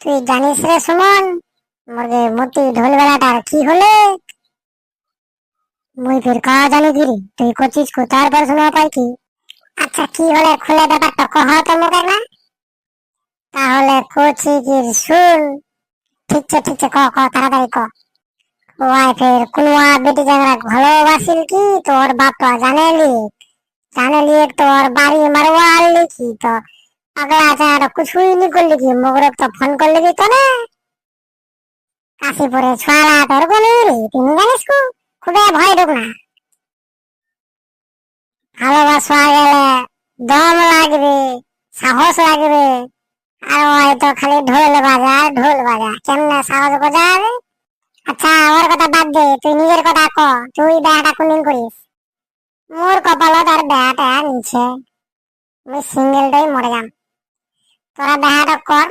তুই জানিস রে সুমন, মোর মতি ঢোল বেলাটার কি হলে? মুই ফির কাহা জানি কি রে, তুই করছিস কোথার পড়াশোনা পাই কি? আচ্ছা কি হলে খুলে ব্যাপারটা কহ তো মুখে না। তাহলে করছি কি শুন। ঠিক আছে ক ক তাড়াতাড়ি ক। ওয়াই ফের কুনুয়া বেটি জাংরা ভালোবাসিল কি তোর বাপা জানে তোর বাড়ি মারওয়া আনলি কি তো পাগলা চাটা কিছুই নি করলি কি মগরে তো ফোন করলি কি তো না কাশিপুরে ছড়া তোর কোনি রে তুমি জানিস খুবই ভয় ঢুক না। ভালোবাসা গেলে দম লাগবে, সাহস লাগবে। আর হয়তো খালি ঢোল বাজা কেমনে সাহস বাজাবে? আচ্ছা ওর কথা বাদ দে, তুই নিজের কথা ক। তুই বেড়াটা কোনদিন করিস? মোর কপালত আর বেড়াটা নিচ্ছে, আমি সিঙ্গেলটাই মরে যাম। তোরা বেড়াটা কর।